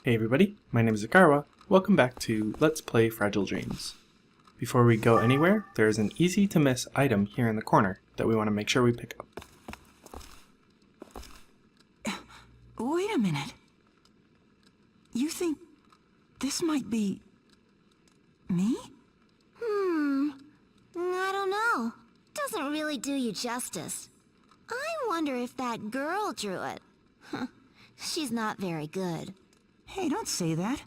Hey everybody, my name is Akarwa. Welcome back to Let's Play Fragile Dreams. Before we go anywhere, there is an easy to miss item here in the corner that we want to make sure we pick up. Wait a minute. You think this might be me? I don't know. Doesn't really do you justice. I wonder if that girl drew it. She's not very good. Hey, don't say that.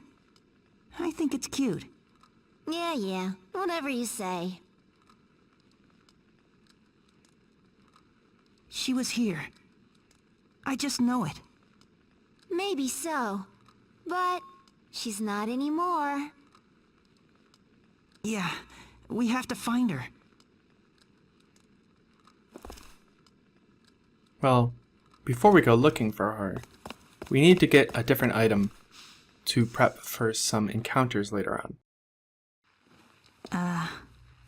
I think it's cute. Yeah, whatever you say. She was here. I just know it. Maybe so. But she's not anymore. Yeah, we have to find her. Well, before we go looking for her, we need to get a different item to prep for some encounters later on.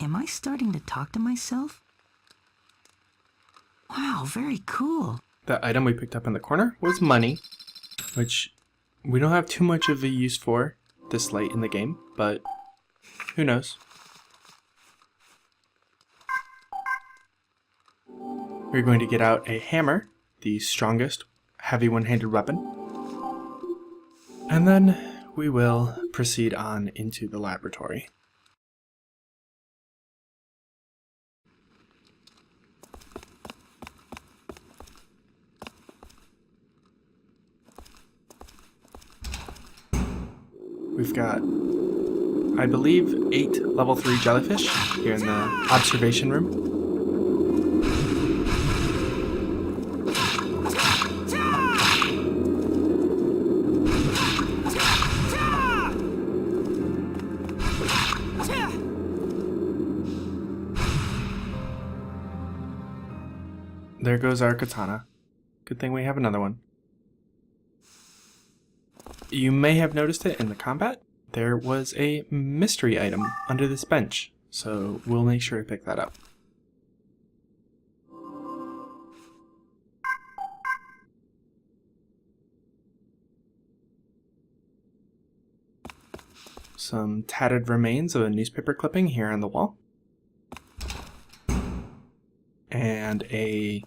Am I starting to talk to myself? Wow, very cool. The item we picked up in the corner was money, which we don't have too much of a use for this late in the game, but who knows. We're going to get out a hammer, the strongest heavy one-handed weapon, and then we will proceed on into the laboratory. We've got, I believe, 8 level 3 jellyfish here in the observation room. There goes our katana. Good thing we have another one. You may have noticed it in the combat. There was a mystery item under this bench, so we'll make sure to pick that up. Some tattered remains of a newspaper clipping here on the wall. And a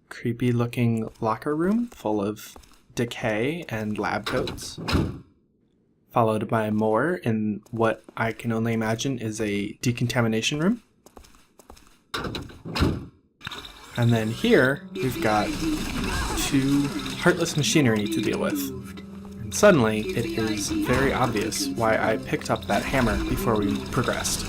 creepy looking locker room full of decay and lab coats, followed by more in what I can only imagine is a decontamination room. And then here we've got 2 heartless machinery to deal with. And suddenly it is very obvious why I picked up that hammer before we progressed.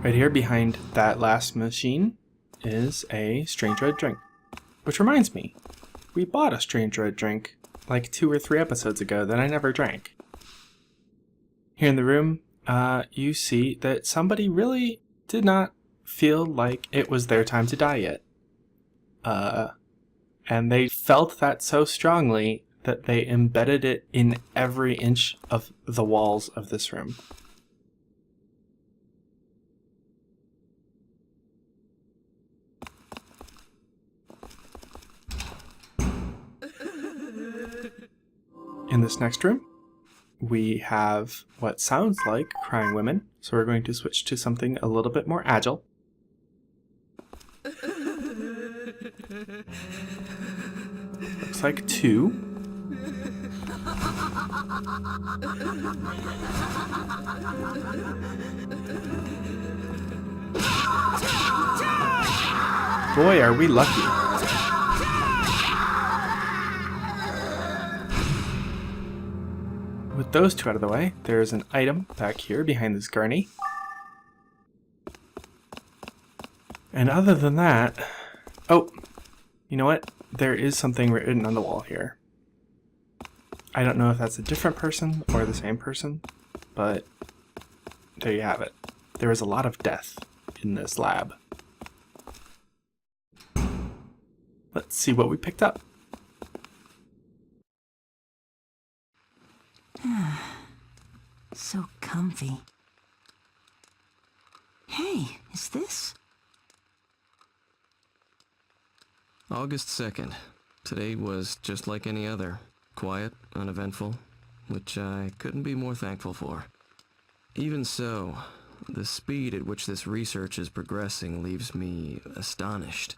Right here behind that last machine is a strange red drink. Which reminds me, we bought a strange red drink like 2 or 3 episodes ago that I never drank. Here in the room, you see that somebody really did not feel like it was their time to die yet. And they felt that so strongly that they embedded it in every inch of the walls of this room. In this next room, we have what sounds like crying women, so we're going to switch to something a little bit more agile. Looks like 2. Boy, are we lucky. With those 2 out of the way, there is an item back here behind this gurney. And other than that... Oh, you know what? There is something written on the wall here. I don't know if that's a different person or the same person, but there you have it. There is a lot of death in this lab. Let's see what we picked up. So comfy. Hey, is this? August 2nd. Today was just like any other. Quiet, uneventful, which I couldn't be more thankful for. Even so, the speed at which this research is progressing leaves me astonished.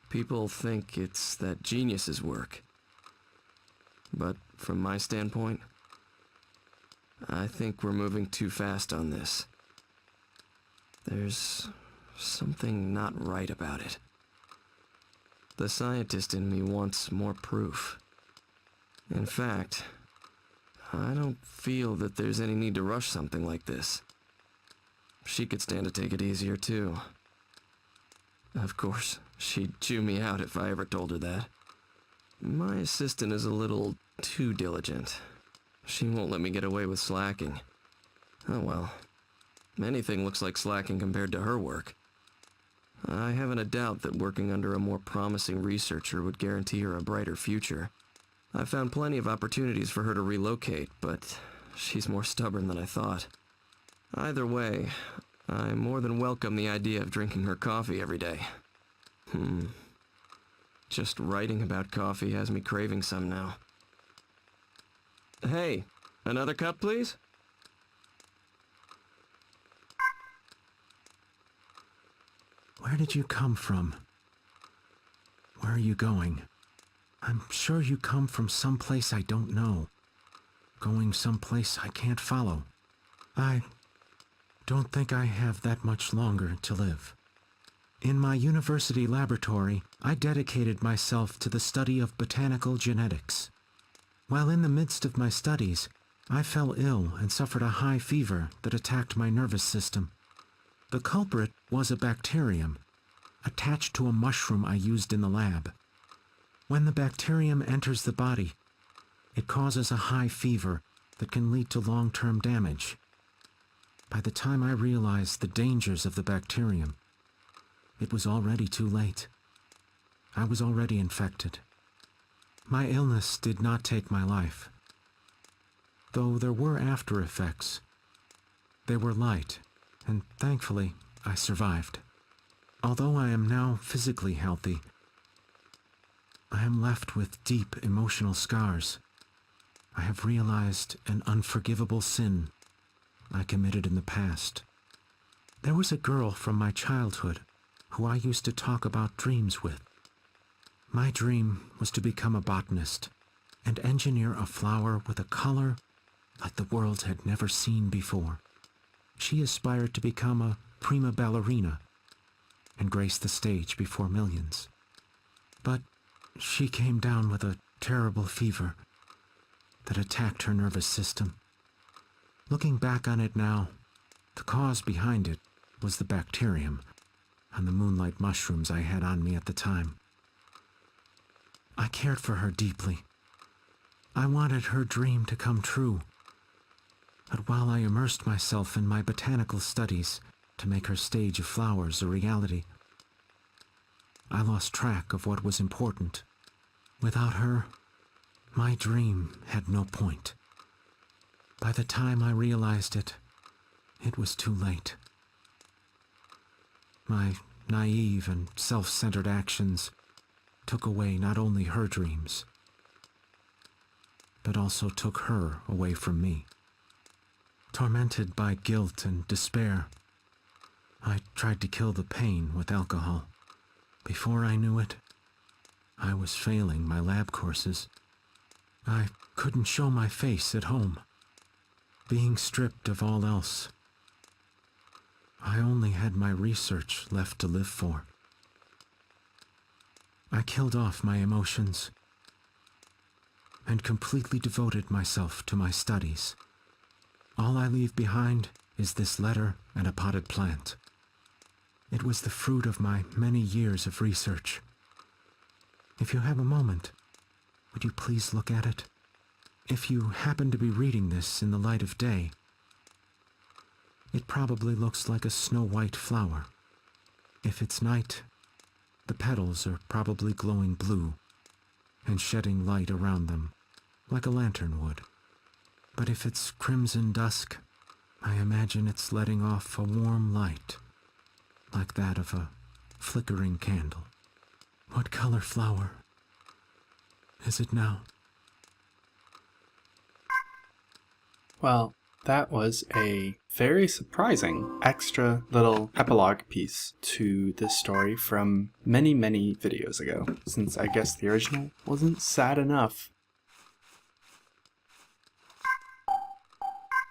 People think it's that geniuses work. But from my standpoint, I think we're moving too fast on this. There's something not right about it. The scientist in me wants more proof. In fact, I don't feel that there's any need to rush something like this. She could stand to take it easier too. Of course, she'd chew me out if I ever told her that. My assistant is a little too diligent. She won't let me get away with slacking. Oh well. Anything looks like slacking compared to her work. I haven't a doubt that working under a more promising researcher would guarantee her a brighter future. I've found plenty of opportunities for her to relocate, but she's more stubborn than I thought. Either way, I more than welcome the idea of drinking her coffee every day. Just writing about coffee has me craving some now. Hey, another cup, please? Where did you come from? Where are you going? I'm sure you come from someplace I don't know. Going someplace I can't follow. I don't think I have that much longer to live. In my university laboratory, I dedicated myself to the study of botanical genetics. While in the midst of my studies, I fell ill and suffered a high fever that attacked my nervous system. The culprit was a bacterium, attached to a mushroom I used in the lab. When the bacterium enters the body, it causes a high fever that can lead to long-term damage. By the time I realized the dangers of the bacterium, it was already too late. I was already infected. My illness did not take my life. Though there were after effects, they were light, and thankfully, I survived. Although I am now physically healthy, I am left with deep emotional scars. I have realized an unforgivable sin I committed in the past. There was a girl from my childhood who I used to talk about dreams with. My dream was to become a botanist and engineer a flower with a color like the world had never seen before. She aspired to become a prima ballerina and grace the stage before millions. But she came down with a terrible fever that attacked her nervous system. Looking back on it now, the cause behind it was the bacterium and the moonlight mushrooms I had on me at the time. I cared for her deeply. I wanted her dream to come true. But while I immersed myself in my botanical studies to make her stage of flowers a reality, I lost track of what was important. Without her, my dream had no point. By the time I realized it, it was too late. My naive and self-centered actions took away not only her dreams, but also took her away from me. Tormented by guilt and despair, I tried to kill the pain with alcohol. Before I knew it, I was failing my lab courses. I couldn't show my face at home. Being stripped of all else, I only had my research left to live for. I killed off my emotions and completely devoted myself to my studies. All I leave behind is this letter and a potted plant. It was the fruit of my many years of research. If you have a moment, would you please look at it? If you happen to be reading this in the light of day, it probably looks like a snow-white flower. If it's night, The petals are probably glowing blue and shedding light around them, like a lantern would. But if it's crimson dusk, I imagine it's letting off a warm light, like that of a flickering candle. What color flower is it now? Well, that was a very surprising extra little epilogue piece to this story from many, many videos ago, since I guess the original wasn't sad enough.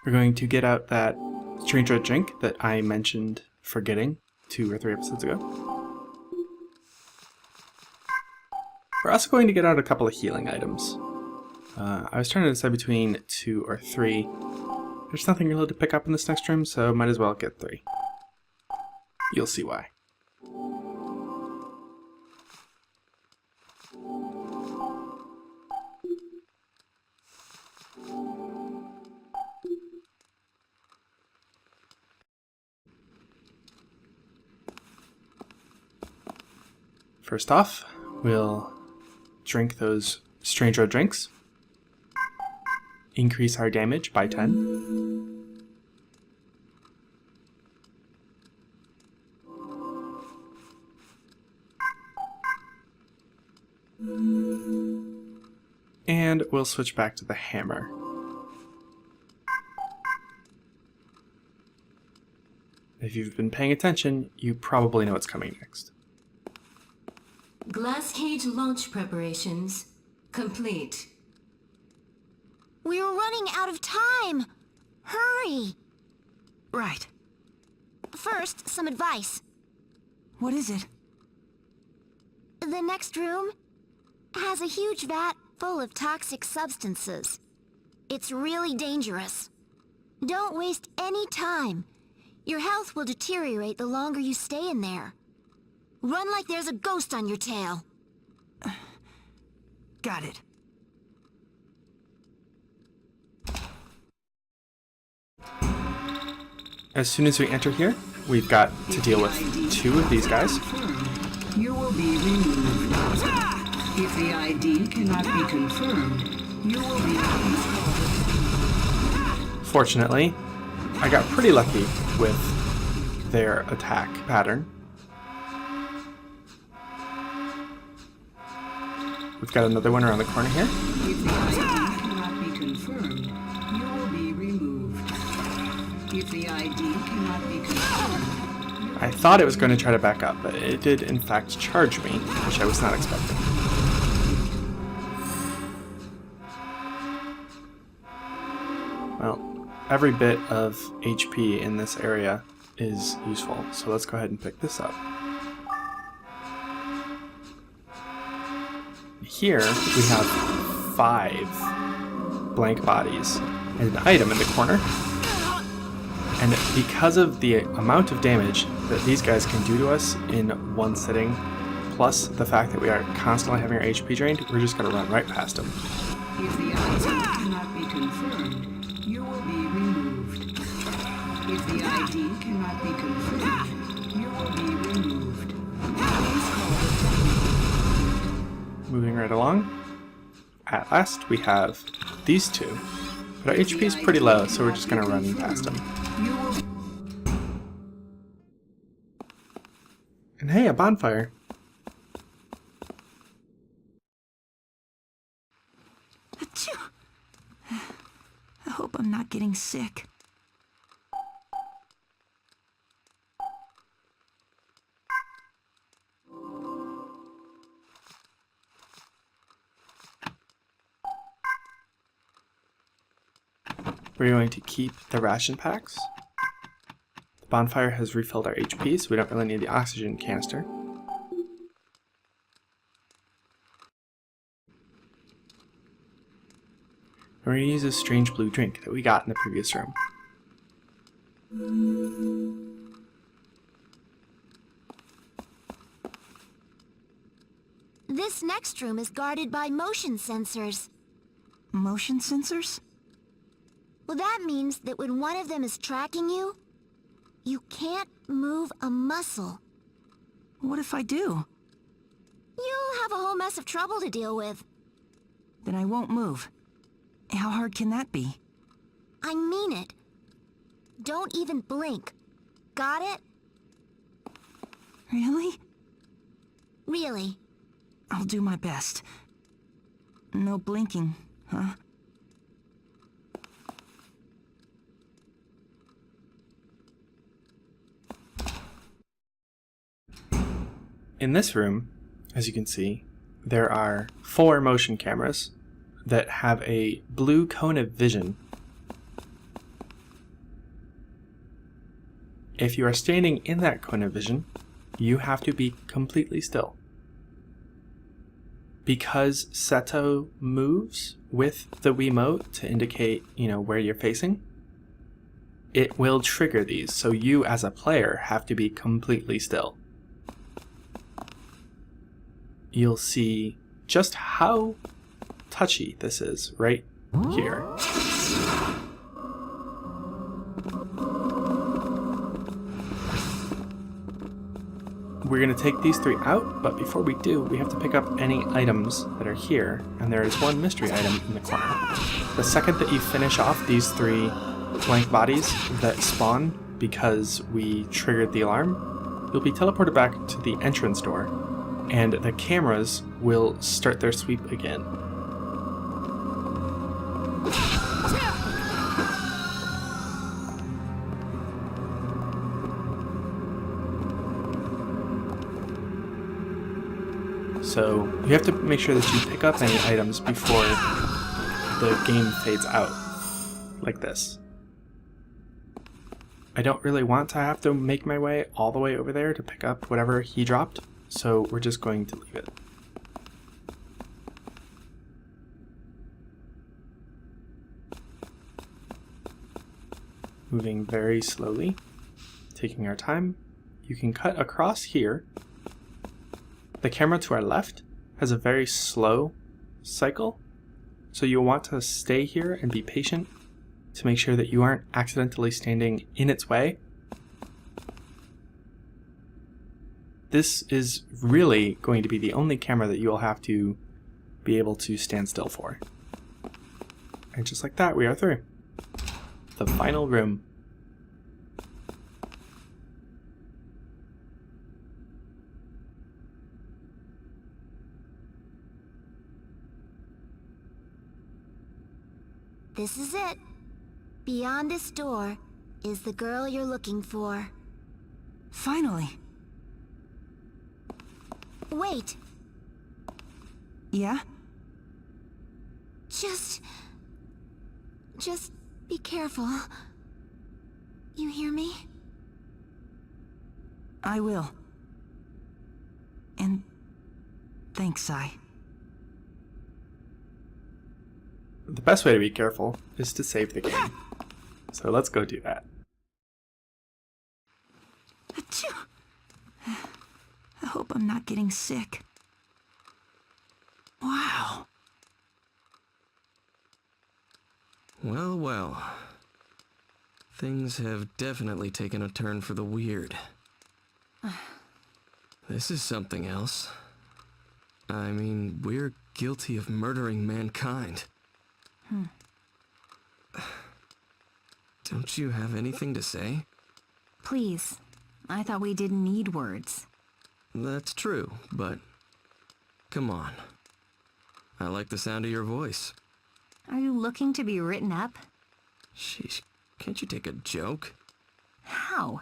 We're going to get out that strange red drink that I mentioned forgetting 2 or 3 episodes ago. We're also going to get out a couple of healing items. I was trying to decide between 2 or 3. There's nothing really to pick up in this next room, so might as well get 3. You'll see why. First off, we'll drink those strange red drinks. Increase our damage by 10. And we'll switch back to the hammer. If you've been paying attention, you probably know what's coming next. Glass cage launch preparations complete. We're running out of time! Hurry! Right. First, some advice. What is it? The next room has a huge vat full of toxic substances. It's really dangerous. Don't waste any time. Your health will deteriorate the longer you stay in there. Run like there's a ghost on your tail. Got it. As soon as we enter here, we've got to deal with 2 of these guys. You will be removed. If the ID cannot be confirmed, you will be Fortunately, I got pretty lucky with their attack pattern. We've got another one around the corner here. If the ID cannot be confirmed, you will be removed. If the ID cannot be confirmed, I thought it was going to try to back up, but it did in fact charge me, which I was not expecting. Well, every bit of HP in this area is useful, so let's go ahead and pick this up. Here we have 5 blank bodies and an item in the corner. And because of the amount of damage that these guys can do to us in one sitting, plus the fact that we are constantly having our HP drained, we're just going to run right past them. if the ID cannot be confirmed, you will be removed. If the ID cannot be confirmed, you will be removed. Please call Moving right along. At last, we have these 2. But our HP is pretty low, so we're just going to run past them. you will And hey, a bonfire. Achoo. I hope I'm not getting sick. We're going to keep the ration packs. The bonfire has refilled our HP, so we don't really need the oxygen canister. We're going to use this strange blue drink that we got in the previous room. This next room is guarded by motion sensors. Motion sensors? Well, that means that when one of them is tracking you, you can't move a muscle. What if I do? have a whole mess of trouble to deal with. Then I won't move. How hard can that be? I mean it. Don't even blink. Got it? Really? Really. I'll do my best. No blinking, huh? In this room, as you can see, there are 4 motion cameras that have a blue cone of vision. If you are standing in that cone of vision, you have to be completely still. Because Seto moves with the Wiimote to indicate, where you're facing, it will trigger these, so you as a player have to be completely still. You'll see just how touchy this is right here. We're going to take these 3 out, but before we do, we have to pick up any items that are here, and there is one mystery item in the corner. The second that you finish off these 3 blank bodies that spawn because we triggered the alarm, you'll be teleported back to the entrance door, and the cameras will start their sweep again. So you have to make sure that you pick up any items before the game fades out, like this. I don't really want to have to make my way all the way over there to pick up whatever he dropped, so we're just going to leave it. Moving very slowly, taking our time. You can cut across here. The camera to our left has a very slow cycle, so you'll want to stay here and be patient to make sure that you aren't accidentally standing in its way. This is really going to be the only camera that you'll have to be able to stand still for. And just like that, we are through. The final room. This is it. Beyond this door is the girl you're looking for. Finally. Wait, Yeah? just be careful. You hear me? I will. And thanks, Sai. The best way to be careful is to save the game. So let's go do that. Achoo! I hope I'm not getting sick. Wow. Well, well. Things have definitely taken a turn for the weird. This is something else. I mean, we're guilty of murdering mankind. Don't you have anything to say? Please. I thought we didn't need words. That's true, but come on. I like the sound of your voice. Are you looking to be written up? Sheesh, can't you take a joke? How?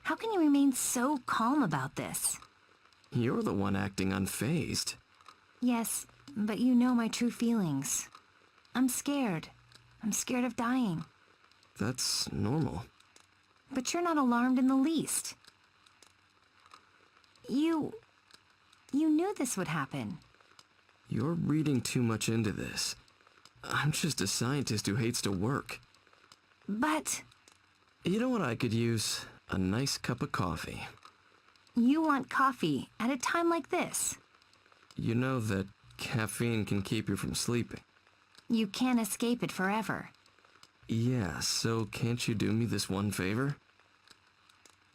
How can you remain so calm about this? You're the one acting unfazed. Yes, but you know my true feelings. I'm scared. I'm scared of dying. That's normal. But you're not alarmed in the least. You knew this would happen. You're reading too much into this. I'm just a scientist who hates to work. But You know what I could use? A nice cup of coffee. you want coffee at a time like this. You know that caffeine can keep you from sleeping. You can't escape it forever. Yeah, so can't you do me this one favor?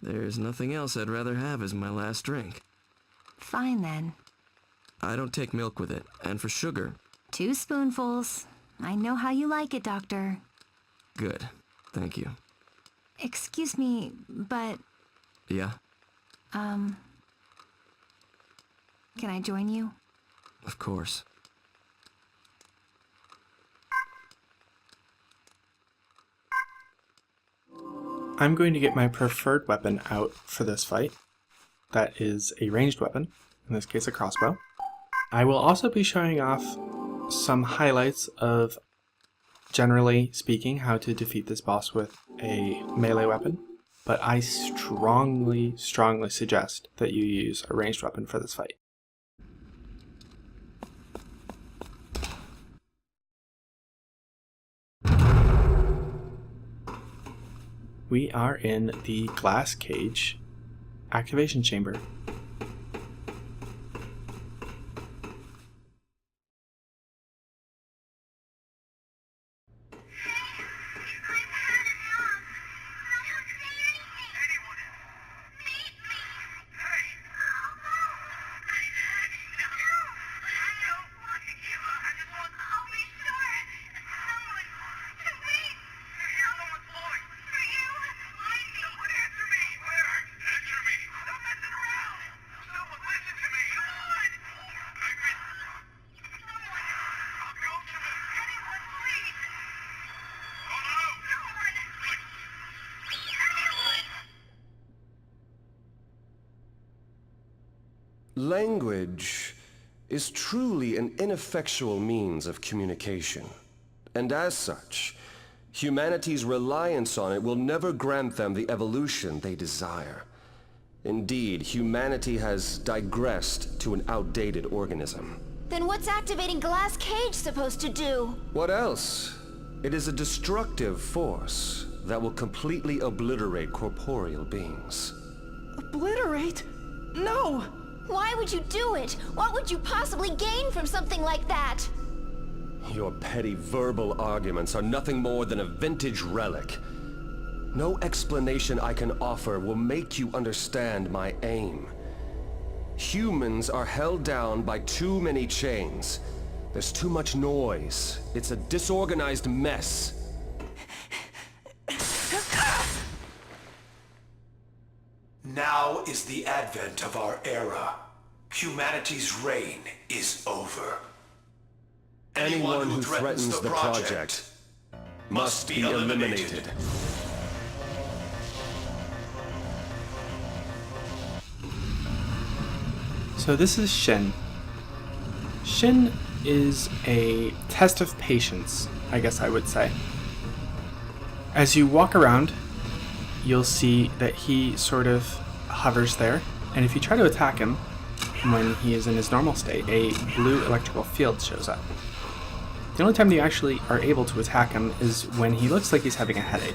There's nothing else I'd rather have as my last drink. Fine then. I don't take milk with it, and for sugar, 2 spoonfuls. I know how you like it, Doctor. good. Thank you. Excuse me, but, Yeah? can I join you? Of course. I'm going to get my preferred weapon out for this fight. That is a ranged weapon, in this case a crossbow. I will also be showing off some highlights of, generally speaking, how to defeat this boss with a melee weapon, but I strongly suggest that you use a ranged weapon for this fight. We are in the glass cage activation chamber. Language is truly an ineffectual means of communication, and as such, humanity's reliance on it will never grant them the evolution they desire. Indeed, humanity has digressed to an outdated organism. Then what's activating Glass Cage supposed to do? What else? It is a destructive force that will completely obliterate corporeal beings. Obliterate? No! Why would you do it? What would you possibly gain from something like that? Your petty verbal arguments are nothing more than a vintage relic. No explanation I can offer will make you understand my aim. Humans are held down by too many chains. There's too much noise. It's a disorganized mess. Now is the advent of our era. Humanity's reign is over. Anyone who threatens the project must be eliminated. So this is Shin. Shin is a test of patience, I guess I would say. As you walk around, you'll see that he sort of hovers there, and if you try to attack him when he is in his normal state, a blue electrical field shows up. The only time that you actually are able to attack him is when he looks like he's having a headache.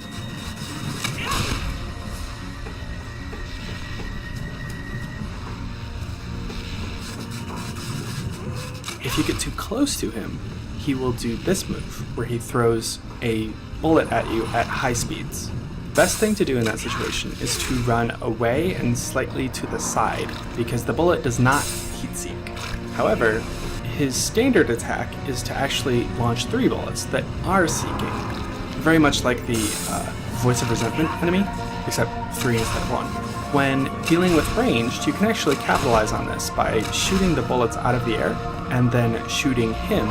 If you get too close to him, he will do this move, where he throws a bullet at you at high speeds. Best thing to do in that situation is to run away and slightly to the side, because the bullet does not heat seek. However, his standard attack is to actually launch 3 bullets that are seeking, very much like the Voice of Resentment enemy, except 3 instead of 1. When dealing with ranged, you can actually capitalize on this by shooting the bullets out of the air and then shooting him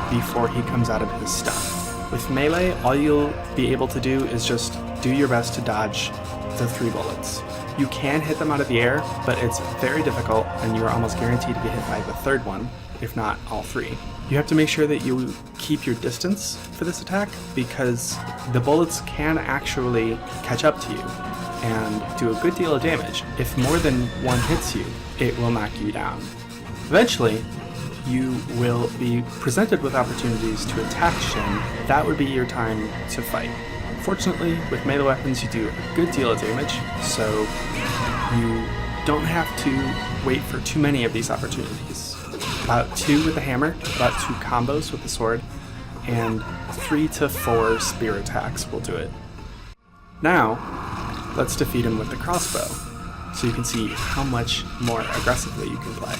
before he comes out of his stun. With melee, all you'll be able to do is just do your best to dodge the 3 bullets. You can hit them out of the air, but it's very difficult, and you're almost guaranteed to be hit by the 3rd one, if not all 3. You have to make sure that you keep your distance for this attack, because the bullets can actually catch up to you and do a good deal of damage. If more than one hits you, it will knock you down. Eventually, you will be presented with opportunities to attack Shin. That would be your time to fight. Fortunately, with melee weapons you do a good deal of damage, so you don't have to wait for too many of these opportunities. About 2 with the hammer, about 2 combos with the sword, and 3 to 4 spear attacks will do it. Now, let's defeat him with the crossbow, so you can see how much more aggressively you can play.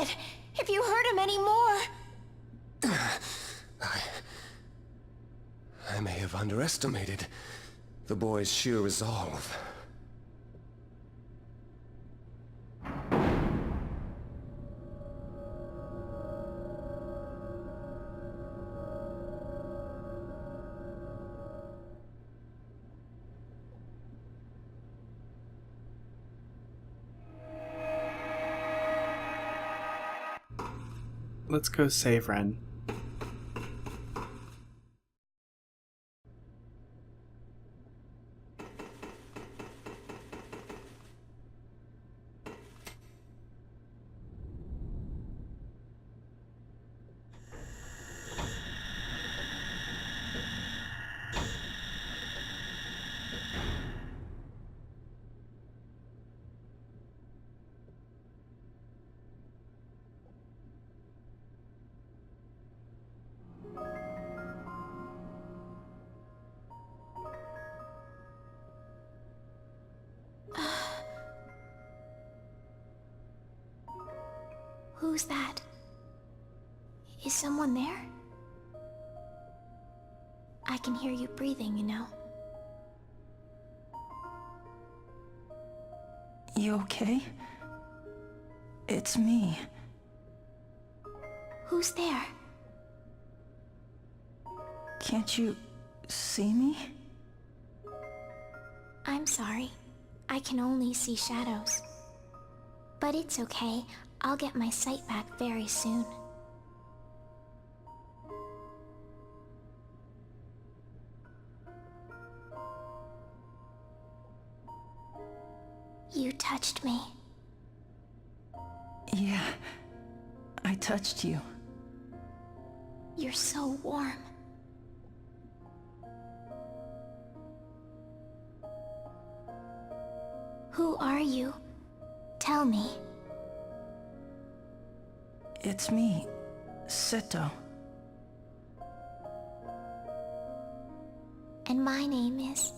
it! If you hurt him anymore! I may have underestimated the boy's sheer resolve. Let's go save Ren. Who's that? Is someone there? I can hear you breathing, you know. You okay? It's me. Who's there? Can't you see me? I'm sorry. I can only see shadows. But it's okay. I'll get my sight back very soon. You touched me. Yeah, I touched you. You're so warm. Who are you? Tell me. It's me, Seto. And my name is...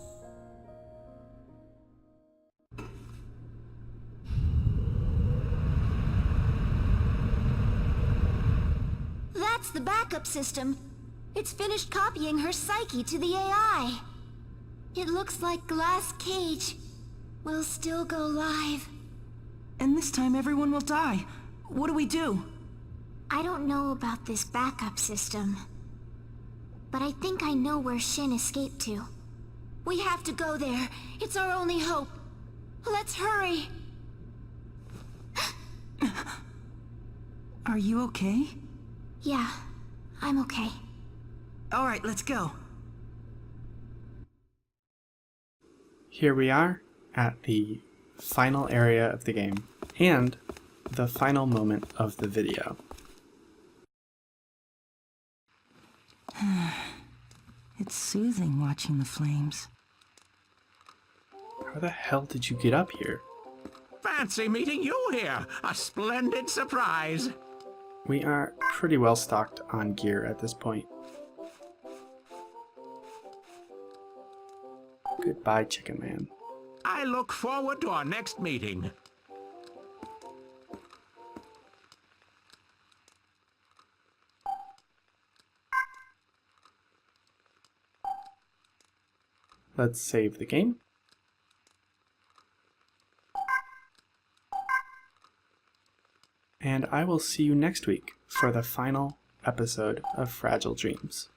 That's the backup system. It's finished copying her psyche to the AI. It looks like Glass Cage will still go live. And this time everyone will die. What do we do? I don't know about this backup system, but I think I know where Shin escaped to. We have to go there. It's our only hope. Let's hurry. Are you okay? Yeah, I'm okay. All right, let's go. Here we are at the final area of the game and the final moment of the video. It's soothing watching the flames. How the hell did you get up here? Fancy meeting you here. A splendid surprise. We are pretty well stocked on gear at this point. Goodbye, Chicken Man. I look forward to our next meeting. Let's save the game. And I will see you next week for the final episode of Fragile Dreams.